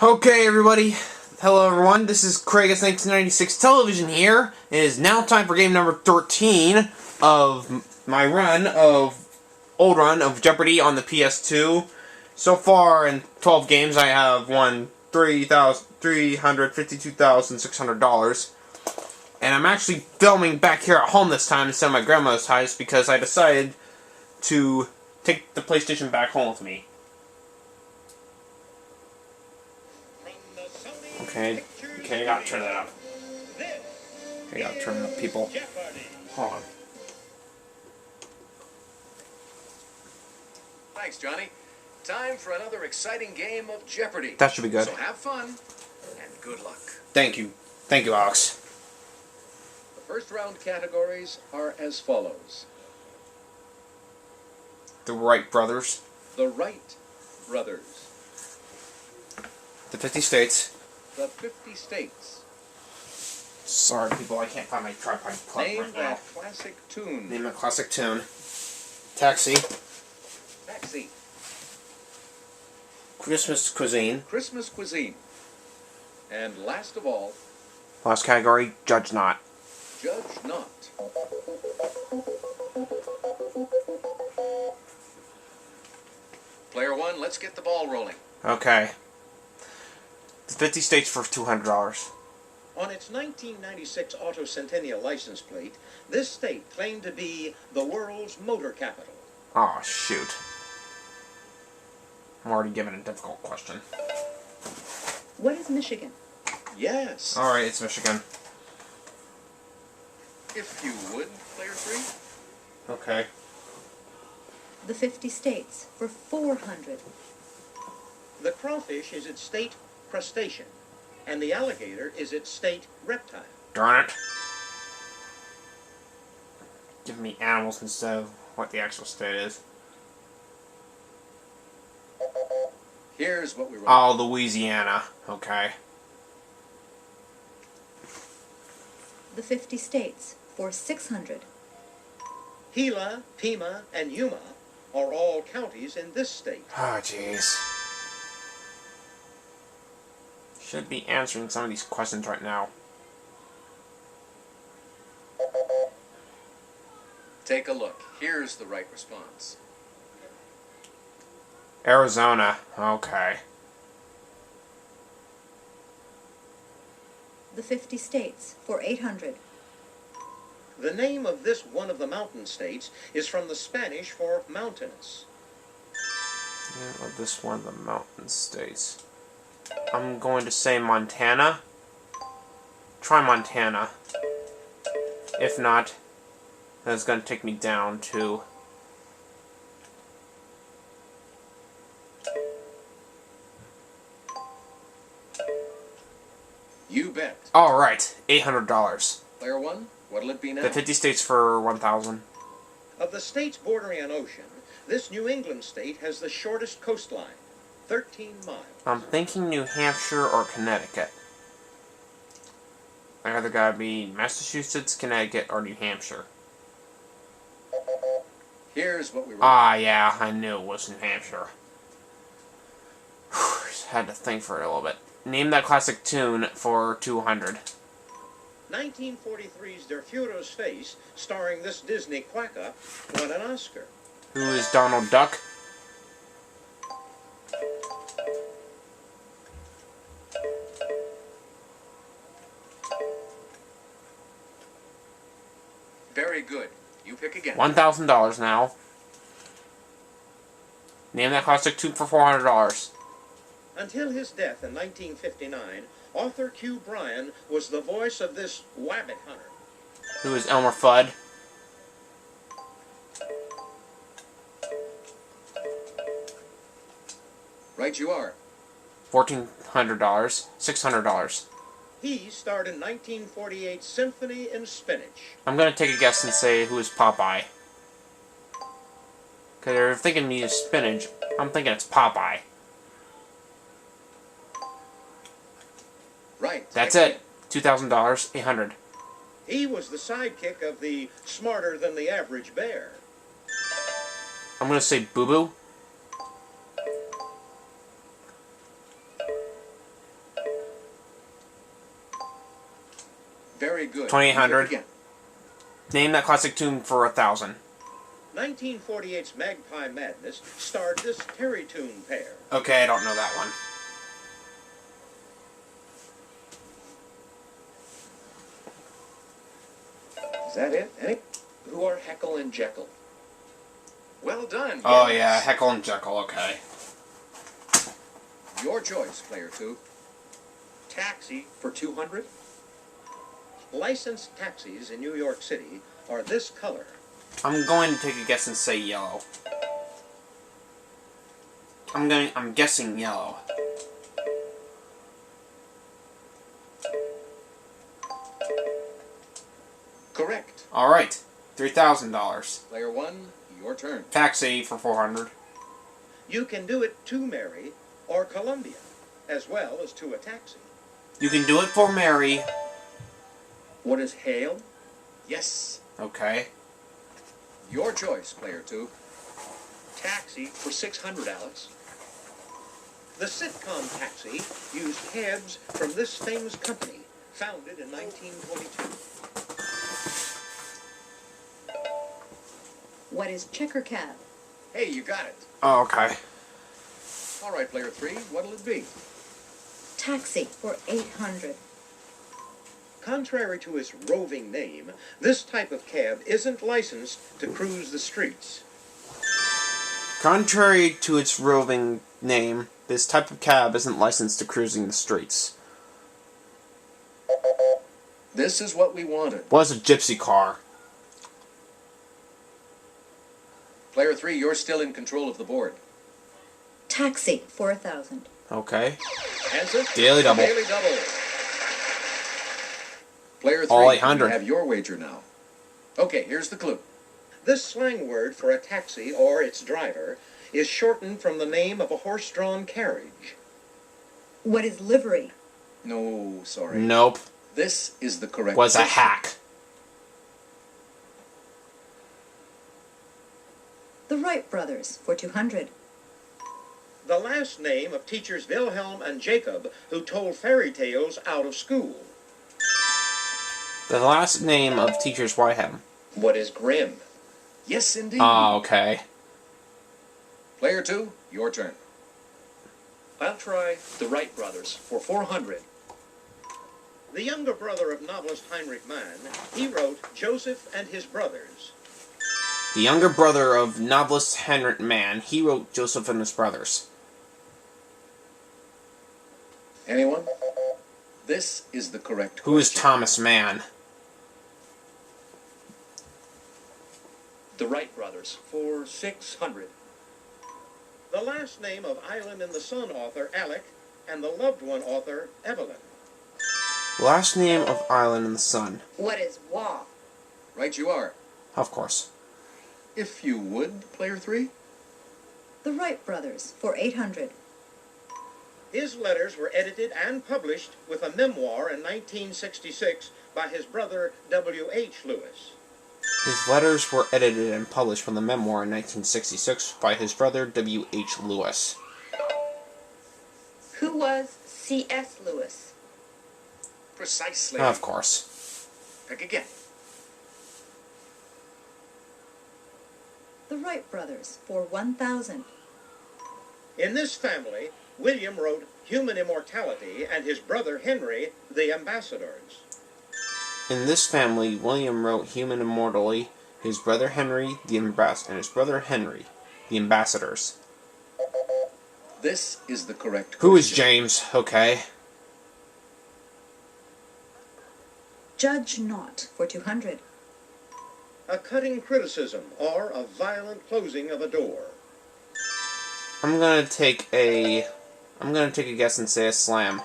Okay, everybody. Hello, everyone. This is Craig's 1996 Television here. It is now time for game number 13 of my old run of Jeopardy on the PS2. So far, in 12 games, I have won $352,600. And I'm actually filming back here at home this time instead of my grandma's house because I decided to take the PlayStation back home with me. Okay, I gotta turn that up. Okay, I gotta turn it up, people. Hold on. Thanks, Johnny. Time for another exciting game of Jeopardy. That should be good. So have fun, and good luck. Thank you. Thank you, Alex. The first round categories are as follows. The Wright brothers. The Wright brothers. The 50 states. The 50 states. Sorry, people, I can't find my tripod plug Name right now. that classic tune. Name a classic tune. Taxi. Taxi. Christmas cuisine. Christmas cuisine. And last of all, Last category, Judge Not. Judge Not. Player one, let's get the ball rolling. Okay. The 50 states for $200. On its 1996 Auto Centennial license plate, this state claimed to be the world's motor capital. Oh, shoot. I'm already given a difficult question. What is Michigan? Yes. Alright, it's Michigan. If you would, player three. Okay. The 50 states for 400. The crawfish is its state crustacean, and the alligator is its state reptile. Darn it. Give me animals instead of what the actual state is. Here's what we wrote. Oh, Louisiana. Okay. The 50 states for 600. Gila, Pima, and Yuma are all counties in this state. Oh, jeez. Should be answering some of these questions right now. Take a look. Here's the right response. Arizona. Okay. The 50 states for 800. The name of this one of the mountain states is from the Spanish for mountainous. Name of this one of the mountain states. I'm going to say Montana. Try Montana. If not, that's going to take me down to... You bet. Alright, $800. Player one, what'll it be now? The 50 states for 1,000. Of the states bordering an ocean, this New England state has the shortest coastline, 13 miles. I'm thinking New Hampshire or Connecticut. I either gotta be Massachusetts, Connecticut, or New Hampshire. Here's what we wrote. Ah, yeah, I knew it was New Hampshire. Just had to think for it a little bit. Name that classic tune for 200. 1943's Der Fuhrer's Face, starring this Disney quacka, won an Oscar. Who is Donald Duck? Very good. You pick again. $1,000 now. Name that classic tune for $400. Until his death in 1959, Arthur Q. Bryan was the voice of this wabbit hunter. Who is Elmer Fudd? Right you are. $1,400. $600. He starred in 1948's Symphony in Spinach. I'm gonna take a guess and say who is Popeye. Cause they're thinking me as spinach. I'm thinking it's Popeye. Right. That's it. $2,000. $800. He was the sidekick of the smarter than the average bear. I'm gonna say Boo Boo. Very good. 2800. Again. Name that classic tune for 1000. 1948's Magpie Madness starred this Terry Tune pair. Okay, I don't know that one. Is that it? Any? Who are Heckle and Jekyll? Well done. Oh yes. yeah, Heckle and Jekyll, okay. Your choice, player 2. Taxi for 200. Licensed taxis in New York City are this color. I'm going to take a guess and say yellow. I'm guessing yellow. Correct. Alright. $3,000. Player 1, your turn. Taxi for 400. You can do it to Mary or Columbia, as well as to a taxi. You can do it for Mary. What is hail? Yes. Okay. Your choice, player 2. Taxi for 600, Alex. The sitcom Taxi used cabs from this famous company, founded in 1922. What is checker cab? Hey, you got it. Oh, okay. All right, player 3, what'll it be? Taxi for 800. Contrary to its roving name, this type of cab isn't licensed to cruise the streets. Contrary to its roving name, this type of cab isn't licensed to cruising the streets. This is what we wanted. What is a gypsy car? Player 3, you're still in control of the board. Taxi for 1,000. Okay. Answer? Daily double. Daily double. Player 3, All 800. you have your wager now. Okay, here's the clue. This slang word for a taxi or its driver is shortened from the name of a horse-drawn carriage. What is livery? No, sorry. Nope. This is the correct Was a answer. hack. The Wright brothers for 200. The last name of teachers Wilhelm and Jacob who told fairy tales out of school. The last name of teachers Whiteham. What is Grimm? Yes, indeed. Oh, okay. Player 2, your turn. I'll try the Wright brothers for 400. The younger brother of novelist Heinrich Mann, he wrote Joseph and His Brothers. The younger brother of novelist Henrik Mann, he wrote Joseph and His Brothers. Anyone? This is the correct Who is question. Thomas Mann? The Wright brothers for 600. The last name of Island in the Sun author Alec and the loved one author Evelyn. Last name of Island in the Sun. What is Wah? Right you are. Of course. If you would, player 3. The Wright brothers for 800. His letters were edited and published with a memoir in 1966 by his brother W.H. Lewis. His letters were edited and published from the memoir in 1966 by his brother W.H. Lewis. Who was C.S. Lewis? Precisely. Of course. Pick again. The Wright brothers for 1,000. In this family, William wrote Human Immortality and his brother Henry, The Ambassadors. In this family, William wrote Human Immortality, his brother Henry, the Ambassadors. This is the correct Who is question. James? Okay. Judge Not for 200. A cutting criticism or a violent closing of a door. I'm gonna take a guess and say a slam.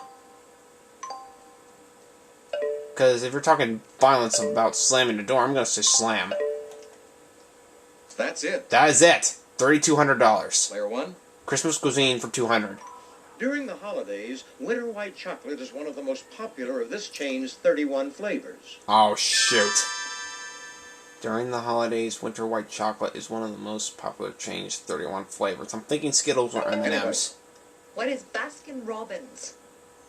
Because if you're talking violence about slamming the door, I'm gonna say slam. That's it. That is it. $3,200. Player 1. Christmas cuisine for $200. During the holidays, Winter White Chocolate is one of the most popular of this chain's 31 flavors. Oh shoot. During the holidays, Winter White Chocolate is one of the most popular chains, 31 flavors. I'm thinking Skittles or M&M's. What is Baskin Robbins?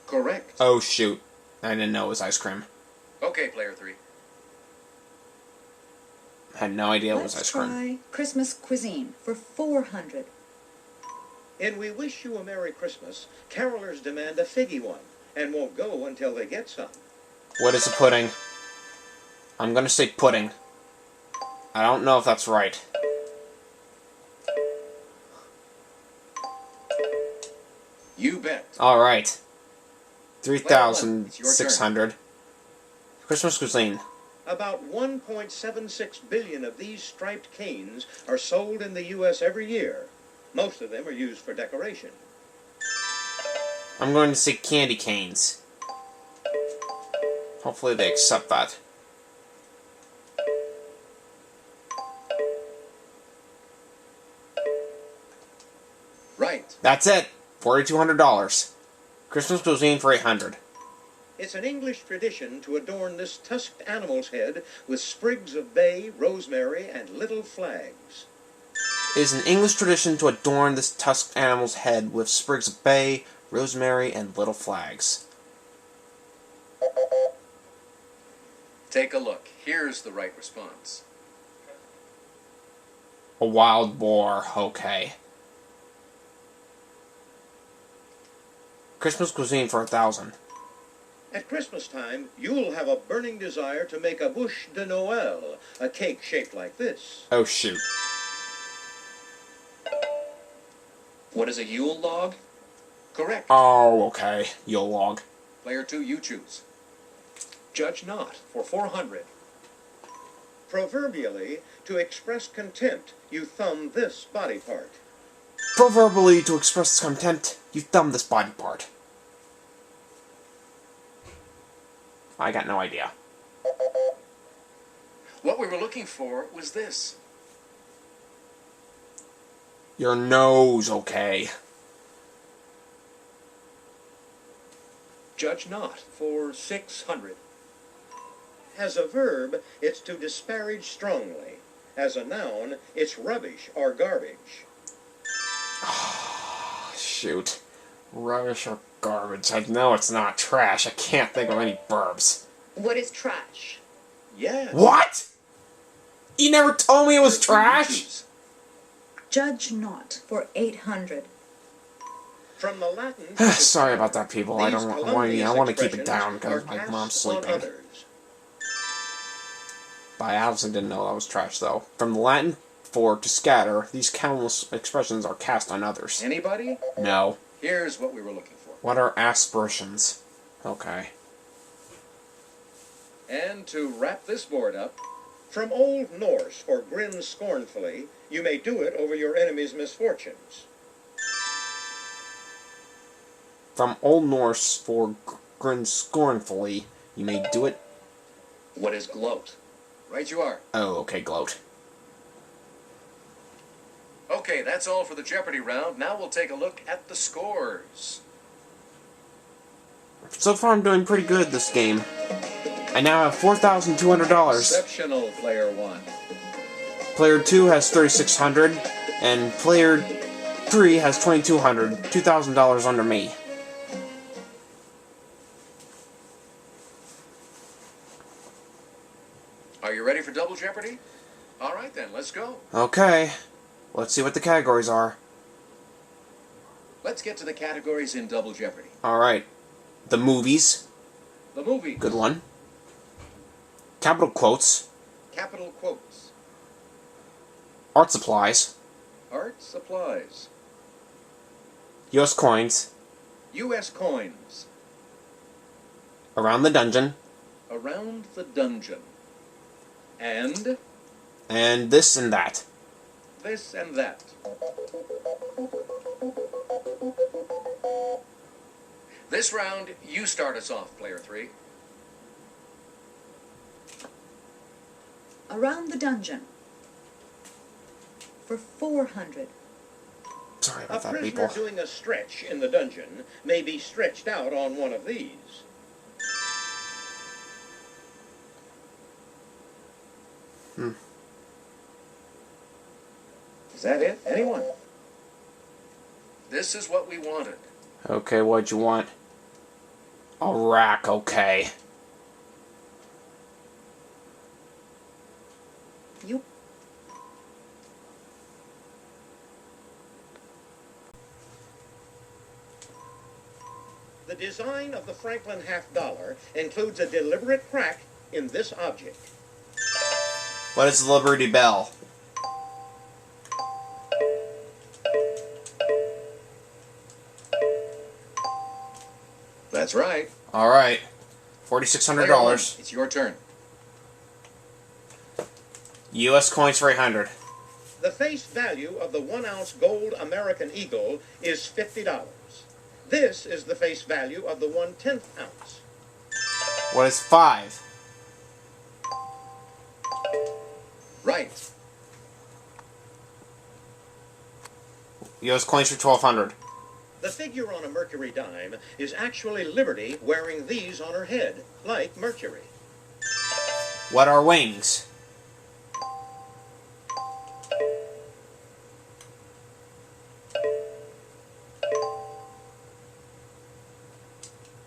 Correct. Oh shoot. I didn't know it was ice cream. Okay, player 3. Had no idea it was Let's ice cream. try Christmas cuisine for 400. In We Wish You a Merry Christmas, carolers demand a figgy one and won't go until they get some. What is a pudding? I'm gonna say pudding. I don't know if that's right. You bet. Alright. Player 1, it's your 3,600. Christmas cuisine. About 1.76 billion of these striped canes are sold in the U.S. every year. Most of them are used for decoration. I'm going to say candy canes. Hopefully they accept that. Right. That's it. $4,200. Christmas cuisine for $800. It's an English tradition to adorn this tusked animal's head with sprigs of bay, rosemary, and little flags. It is an English tradition to adorn this tusked animal's head with sprigs of bay, rosemary, and little flags. Take a look. Here's the right response. A wild boar. Okay. Christmas cuisine for $1,000. At Christmas time, you'll have a burning desire to make a bûche de Noël, a cake shaped like this. Oh shoot. What is a Yule log? Correct. Oh, okay. Yule log. Player 2, you choose. Judge not for 400. Proverbially, to express contempt, you thumb this body part. Proverbially, to express contempt, you thumb this body part. I got no idea. What we were looking for was this. Your nose, okay. Judge not for 600. As a verb, it's to disparage strongly. As a noun, it's rubbish or garbage. Shoot. Rubbish or garbage? I know it's not trash. I can't think of any verbs. What is trash? Yeah. What? You never told me it was trash? Judge not for 800. From the Latin. Sorry about that, people. I These don't want. columnious I want to keep it expressions down because are my cast mom's on sleeping. others. But I honestly didn't know that was trash, though. From the Latin for to scatter, these countless expressions are cast on others. Anybody? No. Here's what we were looking for. What are aspersions? Okay. And to wrap this board up, from Old Norse for grin scornfully, you may do it over your enemy's misfortunes. From Old Norse for grin scornfully, you may do it. What is gloat? Right you are. Oh, okay, gloat. Okay, that's all for the Jeopardy round. Now we'll take a look at the scores. So far, I'm doing pretty good this game. I now have $4,200. Exceptional, player 1. Player 2 has $3,600, and player 3 has $2,200. $2,000 under me. Are you ready for Double Jeopardy? All right then, let's go. Okay, let's see what the categories are. Let's get to the categories in Double Jeopardy. Alright. The movies. The movie. Good one. Capital quotes. Capital quotes. Art supplies. Art supplies. U.S. coins. U.S. coins. Around the dungeon. Around the dungeon. And And this and that. this and that. This round, you start us off, player 3. Around the dungeon for 400. Sorry A about that, prisoner people. doing a stretch in the dungeon may be stretched out on one of these. Is that it? Anyone? This is what we wanted. Okay, what'd you want? A rack, okay. The design of the Franklin half-dollar includes a deliberate crack in this object. What is the Liberty Bell? That's right. Alright. Player one, $4,600. it's your turn. US coins for 800. The face value of the 1-ounce gold American Eagle is $50. This is the face value of the 1/10 ounce. What is 5? Right. US coins for 1200. The figure on a Mercury dime is actually Liberty wearing these on her head, like Mercury. What are wings?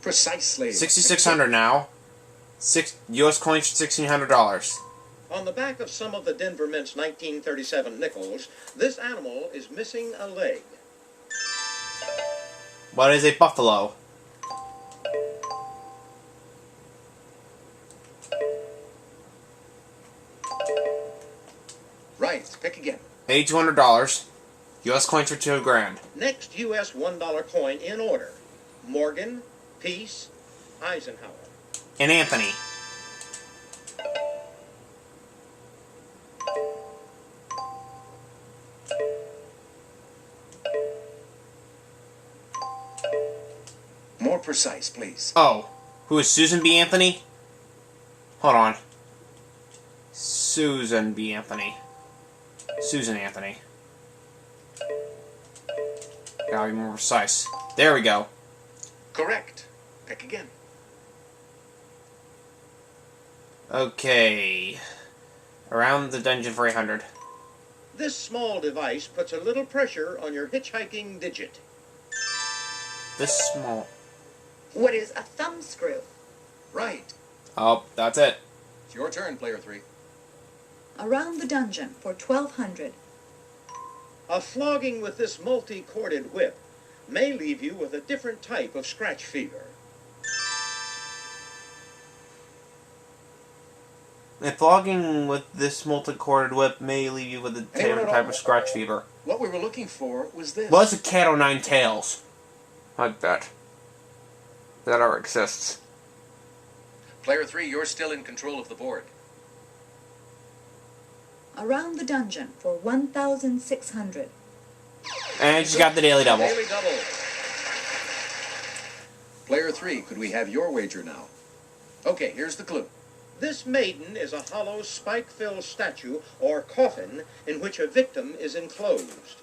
Precisely. 6,600 now. US coins for $1,600. On the back of some of the Denver Mint's 1937 nickels, this animal is missing a leg. What is a buffalo? Right. Pick again. $8,200. US coins for $2,000. Next U.S. $1 coin in order. Morgan, Peace, Eisenhower. And Anthony. More precise, please. Oh. Who is Susan B. Anthony? Hold on. Susan B. Anthony. Susan Anthony. Gotta be more precise. There we go. Correct. Pick again. Okay. Around the dungeon for 800. This small device puts a little pressure on your hitchhiking digit. This small. What is a thumb screw? Right. Oh, that's it. It's your turn, player 3. Around the dungeon for 1200. A flogging with this multi-corded whip may leave you with a different type of scratch fever. And flogging with this multi-corded whip may leave you with a different type of scratch fever. What we were looking for was this. Well, it's a cat o' nine tails. Like that. That already exists. Player 3, you're still in control of the board. Around the dungeon for 1600. And she's got the daily double. Daily double. Player 3, could we have your wager now? Okay, here's the clue. This maiden is a hollow spike-filled statue or coffin in which a victim is enclosed.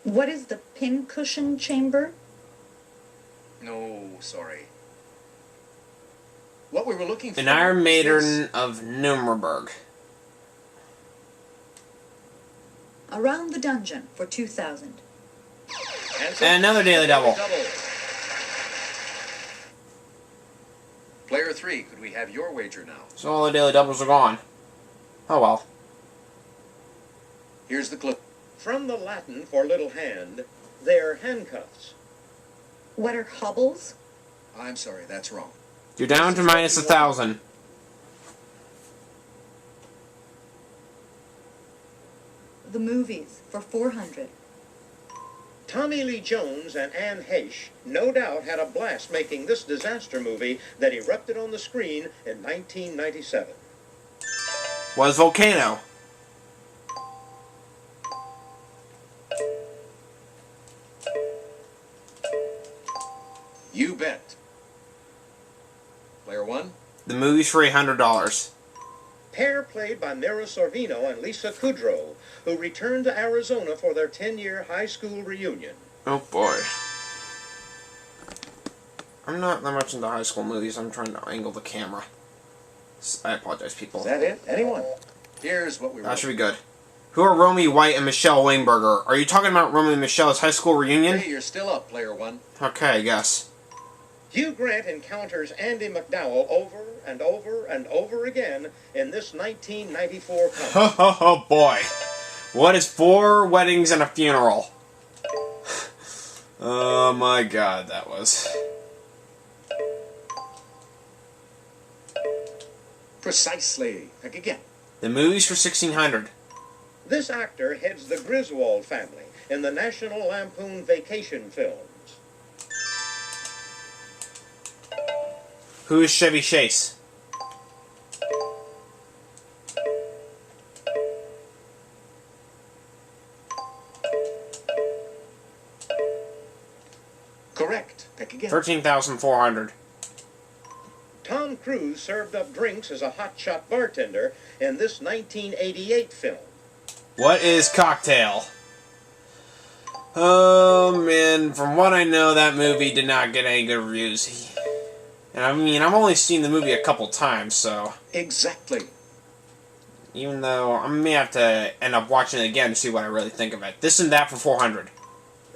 What is the pincushion chamber? No, sorry. What we were looking for. An Iron was Maiden this. of Nuremberg. Around the dungeon for 2000. And another daily double. Player 3, could we have your wager now? So all the daily doubles are gone. Oh well. Here's the clue. From the Latin for little hand, they're handcuffs. What are hobbles? I'm sorry, that's wrong. You're down to minus 1,000. The movies for 400. Tommy Lee Jones and Anne Heche no doubt had a blast making this disaster movie that erupted on the screen in 1997. Was Volcano. You bet. Player 1. The movie's for $800. Pair played by Mira Sorvino and Lisa Kudrow, who returned to Arizona for their 10-year high school reunion. Oh boy. I'm not that much into high school movies. I'm trying to angle the camera. I apologize, people. Is that it? Anyone? Here's what we were. That should be good. Who are Romy White and Michelle Weinberger? Are you talking about Romy and Michelle's high school reunion? Hey, you're still up, player 1. Okay, I guess. Hugh Grant encounters Andy McDowell over and over and over again in this 1994 comedy. Oh boy. What is 4 weddings and a funeral? Oh my god, that was... Precisely. Pick again. The movies for 1600. This actor heads the Griswold family in the National Lampoon Vacation films. Who is Chevy Chase? Correct. Pick again. 13,400. Tom Cruise served up drinks as a hotshot bartender in this 1988 film. What is Cocktail? Oh man, from what I know, that movie did not get any good reviews. And I mean, I've only seen the movie a couple times, so... Exactly. Even though I may have to end up watching it again to see what I really think of it. This and that for 400.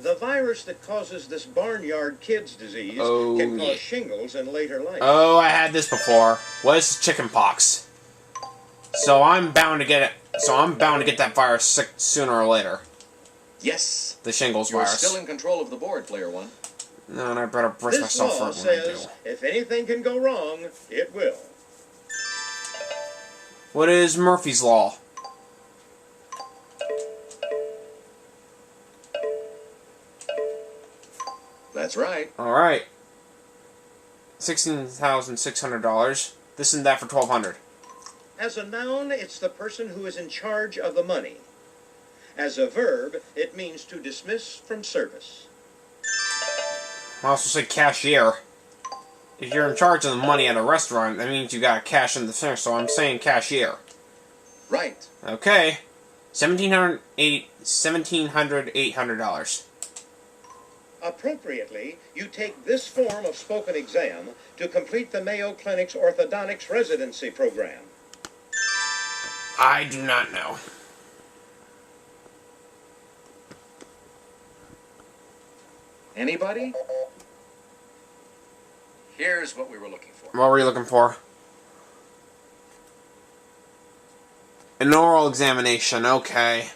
The virus that causes this barnyard kids disease can cause shingles in later life. Oh, I had this before. What is chicken pox? So I'm bound to get it. So I'm bound to get that virus sick sooner or later. Yes. The shingles You're virus. still in control of the board, player one. No, and I better brace This myself law for it when I do. says if anything can go wrong, it will. What is Murphy's Law? That's right. Alright. $16,600. This and that for 1,200. As a noun, it's the person who is in charge of the money. As a verb, it means to dismiss from service. I also say cashier. If you're in charge of the money at a restaurant, that means you gotta cash in the finish, so I'm saying cashier. Right. Okay. $1,700, $800. Appropriately, you take this form of spoken exam to complete the Mayo Clinic's orthodontics residency program. I do not know. Anybody? Here's what we were looking for. What were you looking for? An oral examination, okay.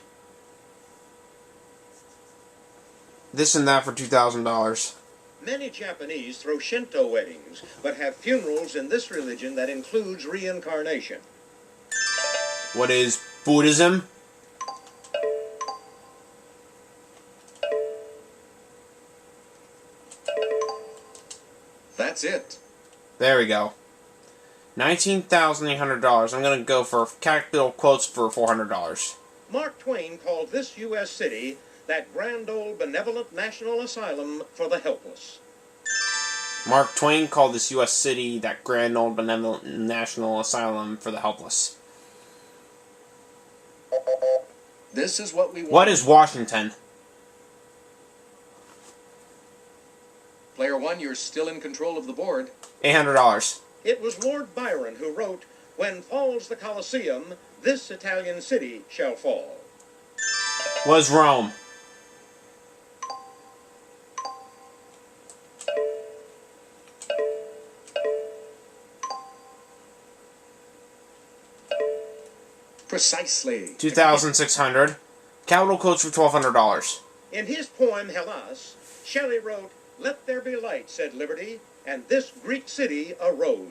This and that for $2,000. Many Japanese throw Shinto weddings, but have funerals in this religion that includes reincarnation. What is Buddhism? That's it. There we go. $19,800. I'm gonna go for capital quotes for $400. Mark Twain called this U.S. city that grand old benevolent national asylum for the helpless. Mark Twain called this U.S. city that grand old benevolent national asylum for the helpless. This is what we want. What is Washington? Player one, you're still in control of the board. $800. It was Lord Byron who wrote, "When falls the Colosseum, this Italian city shall fall." Was Rome? Precisely. 2,600. Capital quotes for $1,200. In his poem Hellas, Shelley wrote, "Let there be light, said liberty, and this Greek city arose."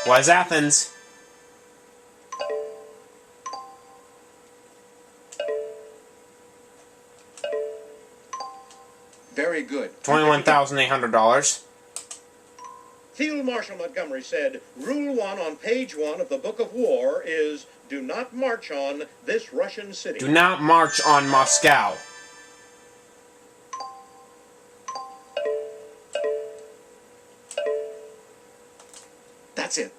Was Athens? Very good. $21,800. Field Marshal Montgomery said, "Rule 1 on page 1 of the Book of War is, do not march on this Russian city." Do not march on Moscow. That's it.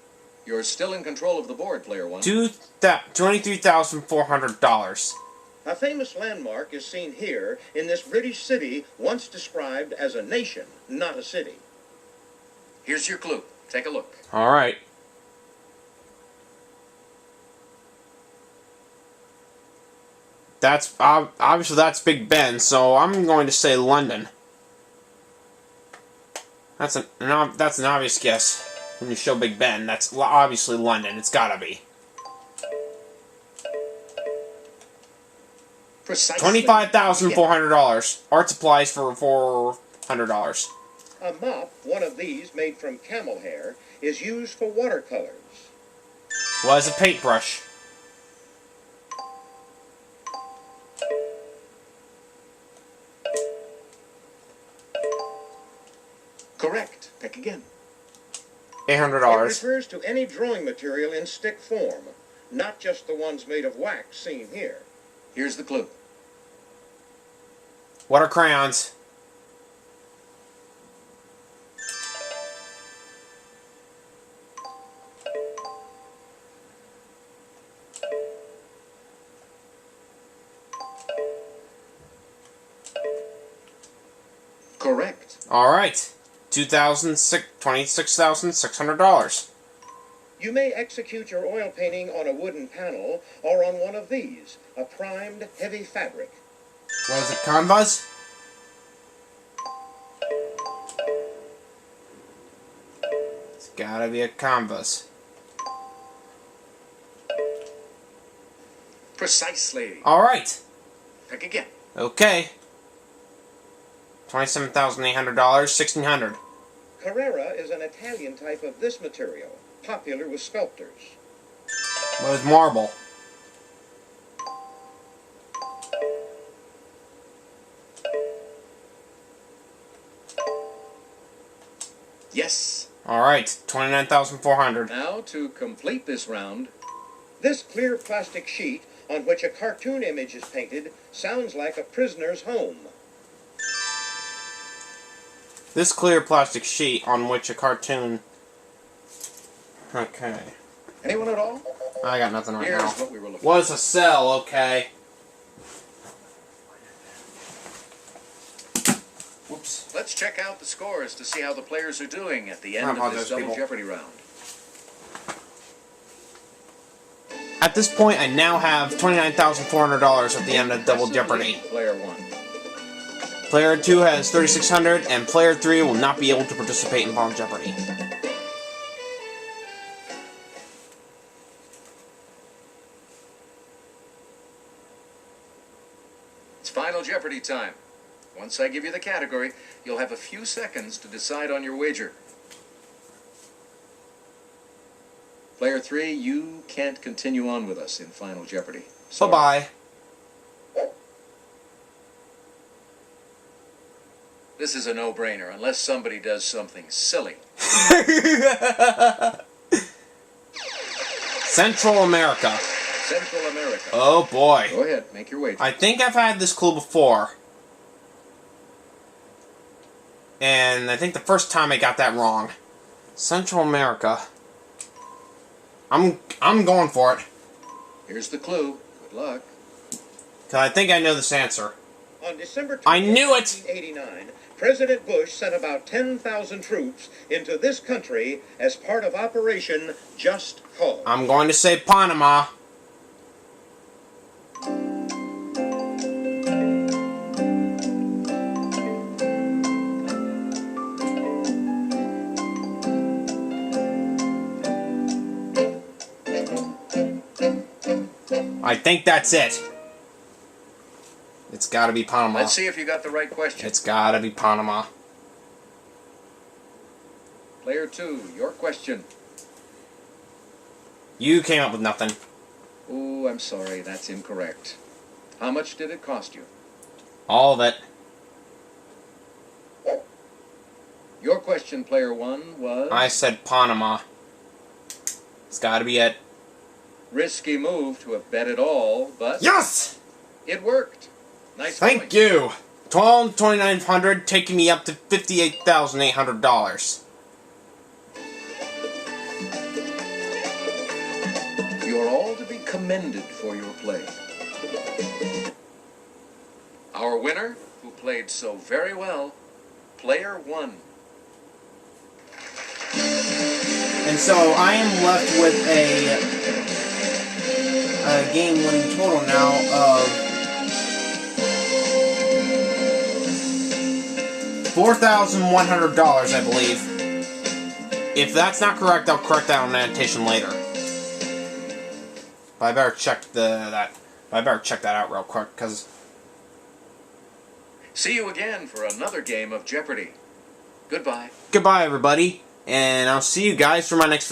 You're still in control of the board, player one. $23,400. A famous landmark is seen here in this British city once described as a nation, not a city. Here's your clue. Take a look. Alright. That's, obviously that's Big Ben, so I'm going to say London. That's an obvious guess. When you show Big Ben, that's obviously London. It's gotta be. Precisely. $25,400. Art supplies for $400. A mop, one of these made from camel hair, is used for watercolors. was a paintbrush. Correct. Pick again. It $800. refers to any drawing material in stick form, not just the ones made of wax seen here. Here's the clue. What are crayons? Correct. Alright. $26,600. You may execute your oil painting on a wooden panel or on one of these, a primed, heavy fabric. Was it canvas? It's gotta be a canvas. Precisely. Alright. Pick again. Okay. $27,800, $1,600. Carrara is an Italian type of this material, popular with sculptors. What is marble? Yes. Alright, $29,400. Now, to complete this round, this clear plastic sheet on which a cartoon image is painted sounds like a prisoner's home. This clear plastic sheet on which a cartoon... Okay. Anyone at all? I got nothing right Here's now. what we were looking Was a cell, okay. Whoops. Let's check out the scores to see how the players are doing at the end I of apologize, this Double people. Jeopardy round. At this point, I now have $29,400 at the end of Double Jeopardy. Player 1. Player 2 has $3,600, and Player 3 will not be able to participate in Final Jeopardy. It's Final Jeopardy time. Once I give you the category, you'll have a few seconds to decide on your wager. Player 3, you can't continue on with us in Final Jeopardy. Sorry. Bye-bye. This is a no-brainer, unless somebody does something silly. Central America. Central America. Oh boy. Go ahead, make your wager. I think I've had this clue before. And I think the first time I got that wrong. Central America. I'm going for it. Here's the clue. Good luck. 'Cause I think I know this answer. On December 20th, I knew it! 1989, President Bush sent about 10,000 troops into this country as part of Operation Just Cause. I'm going to say Panama. I think that's it. It's gotta be Panama. Let's see if you got the right question. It's gotta be Panama. Player 2, your question. You came up with nothing. Oh, I'm sorry, that's incorrect. How much did it cost you? All of it. Your question, Player 1, was... I said Panama. It's gotta be it. Risky move to have bet it all, but... Yes! It worked. Nice Thank going. you. $2,900, taking me up to $58,800. You're all to be commended for your play. Our winner, who played so very well, Player 1. And so I am left with a game winning total now of $4,100, I believe. If that's not correct, I'll correct that on annotation later. But I better check I better check that out real quick, because... See you again for another game of Jeopardy! Goodbye. Goodbye, everybody, and I'll see you guys for my next video.